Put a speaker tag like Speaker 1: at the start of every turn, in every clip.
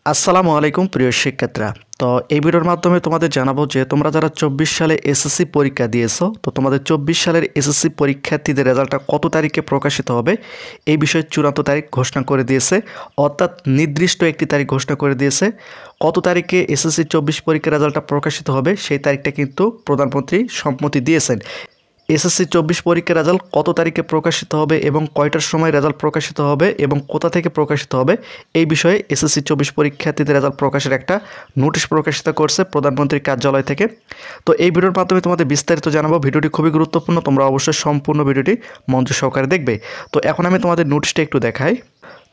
Speaker 1: আসসালামু আলাইকুম প্রিয় শিক্ষার্থীরা। তো এই ভিডিওর মাধ্যমে তোমাদের জানাবো যে তোমরা যারা 24 সালে এসএসসি পরীক্ষা দিয়েছো, তো তোমাদের 24 সালের এসএসসি পরীক্ষার্থীদের রেজাল্টটা কত তারিখে প্রকাশিত হবে এই বিষয়ে চূড়ান্ত তারিখ ঘোষণা করে দিয়েছে। অর্থাৎ নির্দিষ্ট একটি তারিখ ঘোষণা করে দিয়েছে। কত তারিখে এসএসসি 24 পরীক্ষার রেজাল্টটা প্রকাশিত হবে সেই তারিখটা কিন্তু প্রধানমন্ত্রী সম্মতি দিয়েছেন। এসএসসি 24 পরীক্ষার রেজাল্ট কত তারিখে প্রকাশিত হবে এবং কয়টার সময় রেজাল্ট প্রকাশিত হবে এবং কোথা থেকে প্রকাশিত হবে এই বিষয়ে এসএসসি 24 পরীক্ষার্থীদের রেজাল্ট প্রকাশের একটা নোটিশ প্রকাশিত করছে প্রধানমন্ত্রীর কার্যালয় থেকে। তো এই ভিডিওর মাধ্যমে তোমাদের বিস্তারিত জানাবো। ভিডিওটি খুবই গুরুত্বপূর্ণ, তোমরা অবশ্যই সম্পূর্ণ ভিডিওটি মনোযোগ সহকারে দেখবে। তো এখন আমি তোমাদের নোটিশটা একটু দেখাই।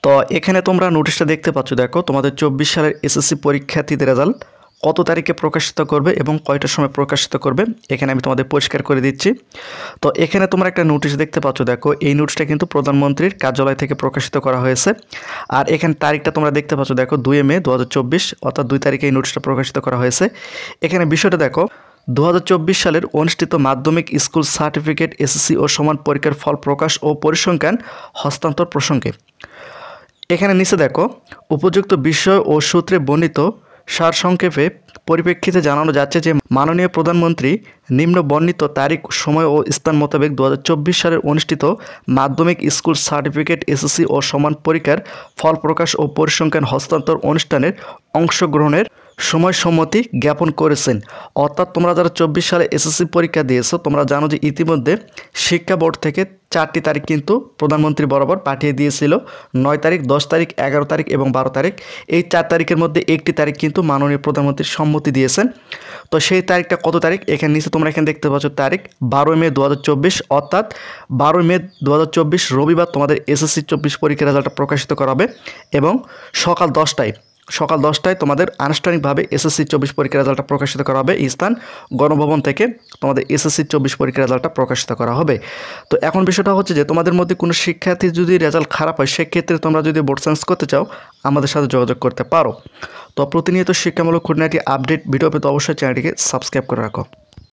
Speaker 1: তো এখানে তোমরা নোটিশটা দেখতে পাচ্ছ, দেখো তোমাদের 24 সালের এসএসসি পরীক্ষার্থীদের রেজাল্ট কত তারিখে প্রকাশিত করবে এবং কয়টার সময় প্রকাশিত করবে এখানে আমি তোমাদের পরিষ্কার করে দিচ্ছি। তো এখানে তোমরা একটা নোটিশ দেখতে পাচ্ছ, দেখো এই নোটিশটা কিন্তু প্রধানমন্ত্রীর কার্যালয় থেকে প্রকাশিত করা হয়েছে। আর এখানে তারিখটা তোমরা দেখতে পাচ্ছ, দেখো 2 মে 2024, অর্থাৎ 2 তারিখে এই নোটিশটা প্রকাশিত করা হয়েছে। এখানে বিষয়টা দেখো, 2024 সালের অনুষ্ঠিত মাধ্যমিক স্কুল সার্টিফিকেট এসএসসি ও সমান পরীক্ষার ফল প্রকাশ ও পরিসংখ্যান হস্তান্তর প্রসঙ্গে এখানে নিচে দেখো উপযুক্ত বিষয় ও সূত্রে বর্ণিত সারসংক্ষেপে পরিপ্রেক্ষিতে জানানো যাচ্ছে যে মাননীয় প্রধানমন্ত্রী নিম্ন বর্ণিত তারিখ, সময় ও স্থান মোতাবেক 2024 সালের অনুষ্ঠিত মাধ্যমিক স্কুল সার্টিফিকেট এসএসসি ও সমান পরীক্ষার ফল প্রকাশ ও পরিসংখ্যান হস্তান্তর অনুষ্ঠানের অংশগ্রহণের সময়সম্মতি জ্ঞাপন করেছেন। অর্থাৎ তোমরা যারা 24 সালে এসএসসি পরীক্ষা দিয়েছো তোমরা জানো যে ইতিমধ্যে শিক্ষা বোর্ড থেকে 4টি তারিখ কিন্তু প্রধানমন্ত্রী বরাবর পাঠিয়ে দিয়েছিল, 9 তারিখ, 10 তারিখ, 11 তারিখ এবং 12 তারিখ। এই 4 তারিখের মধ্যে একটি তারিখ কিন্তু মাননীয় প্রধানমন্ত্রীর সম্মতি দিয়েছেন। তো সেই তারিখটা কত তারিখ এখানে নিচে তোমরা এখানে দেখতে পাচ্ছ, তারিখ 12 মে 2024, অর্থাৎ 12 মে 2024 রবিবার তোমাদের এসএসসি 24 পরীক্ষার রেজাল্টটা প্রকাশিত করা হবে এবং সকাল 10টায় তোমাদের আনুষ্ঠানিকভাবে এসএসসি 24 পরীক্ষার রেজাল্টটা প্রকাশিত করা হবে। এই স্থান গণভবন থেকে তোমাদের এসএসসি 24 পরীক্ষার রেজাল্টটা প্রকাশিত করা হবে। তো এখন বিষয়টা হচ্ছে যে তোমাদের মধ্যে কোনো শিক্ষার্থীর যদি রেজাল্ট খারাপ হয় সেক্ষেত্রে তোমরা যদি বোর্ড চেঞ্জ করতে চাও আমাদের সাথে যোগাযোগ করতে পারো। তো প্রতিনিয়ত শিক্ষামূলক খুঁটিনাটি আপডেট ভিডিও পেতে অবশ্যই চ্যানেলটিকে সাবস্ক্রাইব করে রাখো।